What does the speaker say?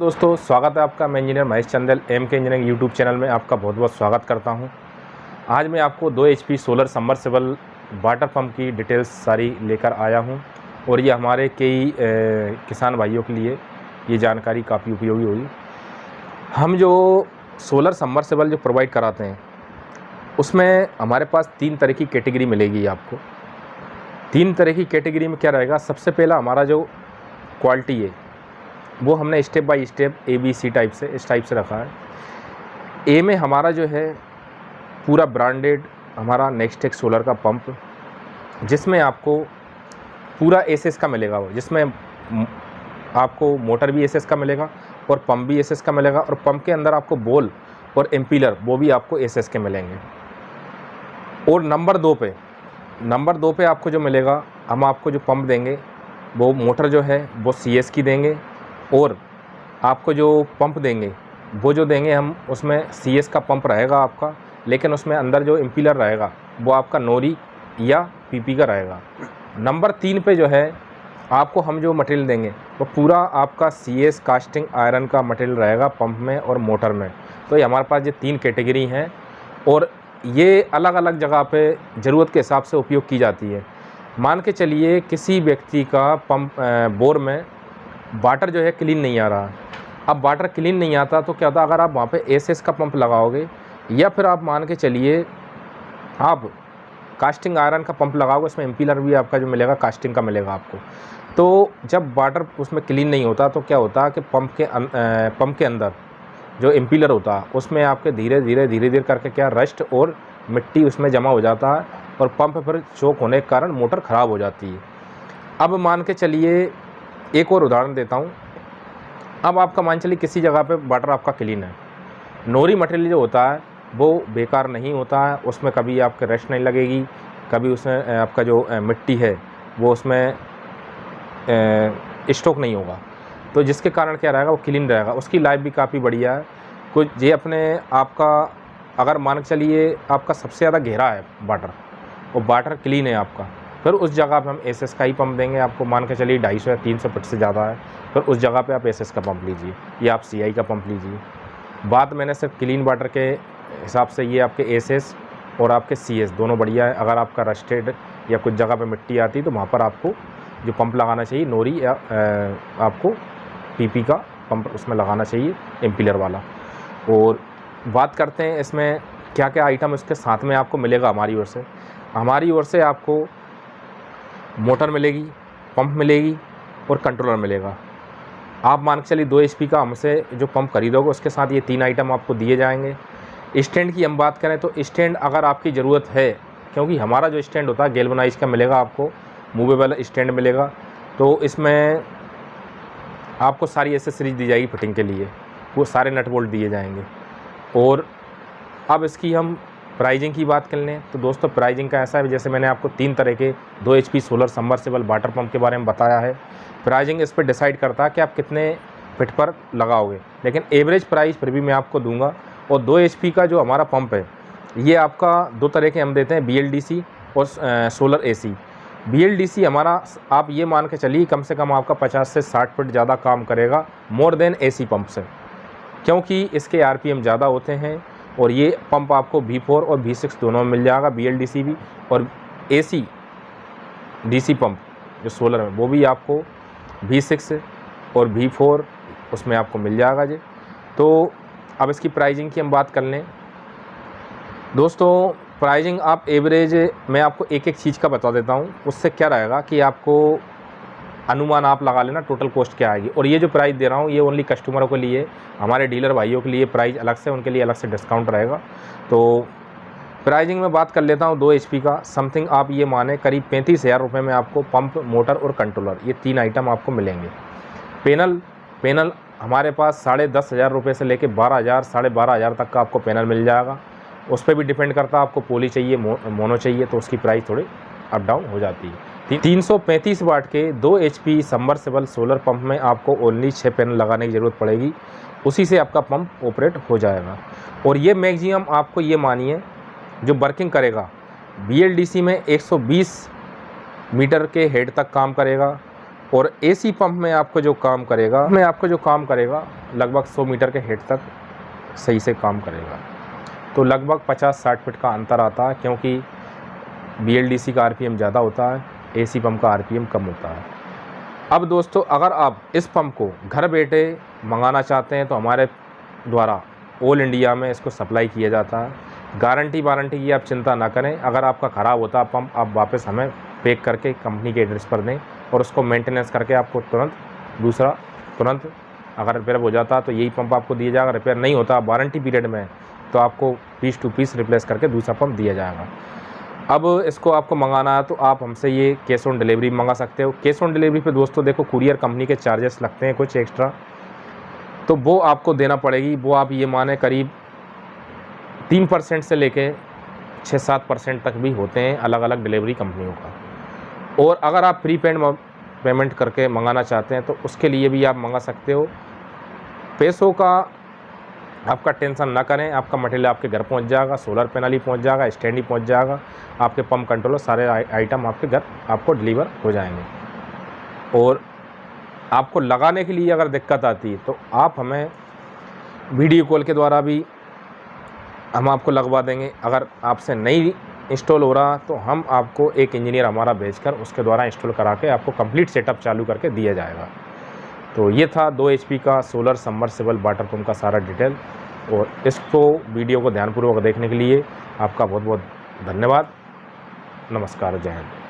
दोस्तों स्वागत है आपका। मैं इंजीनियर महेश चंदेल एम के इंजीनियरिंग यूट्यूब चैनल में आपका बहुत बहुत स्वागत करता हूं। आज मैं आपको 2 HP solar submersible water pump की डिटेल्स सारी लेकर आया हूं और ये हमारे कई किसान भाइयों के लिए ये जानकारी काफ़ी उपयोगी होगी। हम जो सोलर सबमर्सिबल जो प्रोवाइड कराते हैं उसमें हमारे पास 3 तरह की कैटेगरी मिलेगी आपको। 3 तरह की कैटेगरी में क्या रहेगा, सबसे पहला हमारा जो क्वालिटी है वो हमने step by step ABC type से इस टाइप से रखा है। ए में हमारा जो है पूरा ब्रांडेड हमारा नेक्सटेक सोलर का पंप, जिसमें आपको पूरा SS का मिलेगा, वो जिसमें आपको मोटर भी SS का मिलेगा और पंप भी SS का मिलेगा और पंप के अंदर आपको बॉल और एम्पीलर वो भी आपको SS के मिलेंगे। और नंबर 2 पे आपको जो मिलेगा, हम आपको जो पंप देंगे वो मोटर जो है वो CS की देंगे और आपको जो पंप देंगे वो जो देंगे हम उसमें CS का पंप रहेगा आपका, लेकिन उसमें अंदर जो इम्पीलर रहेगा वो आपका नोरी या PP का रहेगा। नंबर 3 पे जो है आपको हम जो मटेरियल देंगे वो पूरा आपका CS कास्टिंग आयरन का मटेरियल रहेगा पंप में और मोटर में। तो ये हमारे पास ये 3 कैटेगरी हैं और ये अलग अलग जगह पे ज़रूरत के हिसाब से उपयोग की जाती है। मान के चलिए किसी व्यक्ति का पंप बोर में वाटर जो है क्लीन नहीं आ रहा। अब वाटर क्लीन नहीं आता तो क्या होता, अगर आप वहाँ पे SS का पंप लगाओगे या फिर आप मान के चलिए आप कास्टिंग आयरन का पंप लगाओगे, उसमें इम्पीलर भी आपका जो मिलेगा कास्टिंग का मिलेगा आपको। तो जब वाटर उसमें क्लीन नहीं होता तो क्या होता है कि पंप के अंदर जो इम्पीलर होता है उसमें आपके धीरे धीरे करके क्या रस्ट और मिट्टी उसमें जमा हो जाता है और पंप फिर चोक होने के कारण मोटर ख़राब हो जाती है। अब मान के चलिए एक और उदाहरण देता हूँ। अब आपका मान चलिए किसी जगह पे वाटर आपका क्लीन है, नोरी मटेरियल जो होता है वो बेकार नहीं होता है, उसमें कभी आपके रस्ट नहीं लगेगी, कभी उसमें आपका जो मिट्टी है वो उसमें स्टॉक नहीं होगा, तो जिसके कारण क्या रहेगा वो क्लीन रहेगा, उसकी लाइफ भी काफ़ी बढ़िया है। कुछ ये अपने आपका अगर मान के चलिए आपका सबसे ज़्यादा गहरा है वाटर और वाटर क्लीन है आपका, फिर उस जगह पे हम SS का ही पंप देंगे आपको। मान के चलिए 250 या 300 फुट से ज़्यादा है, फिर उस जगह पे आप SS का पंप लीजिए या आप CI का पंप लीजिए। बात मैंने सिर्फ क्लीन वाटर के हिसाब से, ये आपके SS और आपके CS दोनों बढ़िया है। अगर आपका रस्टेड या कुछ जगह पे मिट्टी आती है तो वहाँ पर आपको जो पंप लगाना चाहिए नोरी या आपको PP का पंप उसमें लगाना चाहिए, इम्पीलर वाला। और बात करते हैं इसमें क्या क्या आइटम इसके साथ में आपको मिलेगा। हमारी ओर से आपको मोटर मिलेगी, पंप मिलेगी और कंट्रोलर मिलेगा। आप मान के चलिए 2 HP का हमसे जो पंप खरीदोगे उसके साथ ये 3 आइटम आपको दिए जाएंगे। स्टैंड की हम बात करें तो स्टैंड अगर आपकी ज़रूरत है, क्योंकि हमारा जो स्टैंड होता है गैल्वेनाइज का मिलेगा, आपको मूवेबल स्टैंड मिलेगा, तो इसमें आपको सारी एसेसरीज दी जाएगी फिटिंग के लिए, वो सारे नट बोल्ट दिए जाएंगे। और अब इसकी हम प्राइजिंग की बात कर लें तो दोस्तों प्राइजिंग का ऐसा है, जैसे मैंने आपको 3 तरह के 2 HP solar submersible water pump के बारे में बताया है। प्राइजिंग इस पर डिसाइड करता है कि आप कितने फिट पर लगाओगे, लेकिन एवरेज प्राइस फिर भी मैं आपको दूंगा। और 2 HP का जो हमारा पंप है ये आपका 2 तरह के हम देते हैं, BLDC और सोलर AC। BLDC हमारा आप ये मान के चलिए कम से कम आपका 50 से 60 फुट ज़्यादा काम करेगा मोर देन AC पंप से, क्योंकि इसके RPM ज़्यादा होते हैं। और ये पंप आपको V4 और V6 दोनों में मिल जाएगा, BLDC भी और AC DC पंप जो सोलर है वो भी आपको V6 और V4 उसमें आपको मिल जाएगा जी। तो अब इसकी प्राइजिंग की हम बात कर लें दोस्तों। प्राइजिंग आप एवरेज मैं आपको एक एक चीज़ का बता देता हूँ, उससे क्या रहेगा कि आपको अनुमान आप लगा लेना टोटल कॉस्ट क्या आएगी। और ये जो प्राइस दे रहा हूँ ये ओनली कस्टमरों के लिए, हमारे डीलर भाइयों के लिए प्राइस अलग से, उनके लिए अलग से डिस्काउंट रहेगा। तो प्राइजिंग में बात कर लेता हूँ 2 HP का समथिंग आप ये माने करीब 35,000 रुपये में आपको पंप, मोटर और कंट्रोलर ये 3 आइटम आपको मिलेंगे। पैनल हमारे पास 10,500 रुपये से लेकर 12,000 12,500 तक का आपको पैनल मिल जाएगा। उस पर भी डिपेंड करता है आपको पोली चाहिए मोनो चाहिए, तो उसकी प्राइस थोड़ी अप डाउन हो जाती है। 335 वाट के 2 HP सबमर्सिबल सोलर पंप में आपको ओनली 6 पैनल लगाने की ज़रूरत पड़ेगी, उसी से आपका पंप ऑपरेट हो जाएगा। और ये मैक्सिमम आपको ये मानिए जो वर्किंग करेगा BLDC में 120 मीटर के हेड तक काम करेगा और एसी पंप में आपको जो काम करेगा लगभग 100 मीटर के हेड तक सही से काम करेगा। तो लगभग 50-60 फीट का अंतर आता है, क्योंकि BLDC का RPM ज़्यादा होता है, एसी पंप का RPM कम होता है। अब दोस्तों, अगर आप इस पंप को घर बैठे मंगाना चाहते हैं तो हमारे द्वारा ऑल इंडिया में इसको सप्लाई किया जाता है। गारंटी वारंटी की आप चिंता ना करें। अगर आपका ख़राब होता है पंप, आप वापस हमें पैक करके कंपनी के एड्रेस पर दें और उसको मेंटेनेंस करके आपको तुरंत अगर रिपेयर हो जाता है तो यही पंप आपको दिया जाएगा। रिपेयर नहीं होता वारंटी पीरियड में तो आपको पीस टू पीस रिप्लेस करके दूसरा पंप दिया जाएगा। अब इसको आपको मंगाना है तो आप हमसे ये कैश ऑन डिलीवरी मंगा सकते हो। कैश ऑन डिलीवरी पे दोस्तों देखो, कुरियर कंपनी के चार्जेस लगते हैं कुछ एक्स्ट्रा, तो वो आपको देना पड़ेगी। वो आप ये माने करीब 3% से लेके 6-7% तक भी होते हैं अलग अलग डिलीवरी कंपनियों का। और अगर आप प्रीपेड पेमेंट करके मंगाना चाहते हैं तो उसके लिए भी आप मंगा सकते हो। पैसों का आपका टेंशन ना करें, आपका मटेरियल आपके घर पहुंच जाएगा, सोलर पैनल ही पहुंच जाएगा, स्टैंड ही पहुंच जाएगा, आपके पंप कंट्रोलर सारे आइटम आपके घर आपको डिलीवर हो जाएंगे। और आपको लगाने के लिए अगर दिक्कत आती है तो आप हमें वीडियो कॉल के द्वारा भी हम आपको लगवा देंगे। अगर आपसे नहीं इंस्टॉल हो रहा तो हम आपको एक इंजीनियर हमारा भेजकर उसके द्वारा इंस्टॉल करा के आपको कंप्लीट सेटअप चालू करके दिया जाएगा। तो ये था 2 HP का सोलर सबमर्सिबल वाटर पंप का सारा डिटेल। और इसको वीडियो को ध्यानपूर्वक देखने के लिए आपका बहुत बहुत धन्यवाद। नमस्कार, जय हिंद।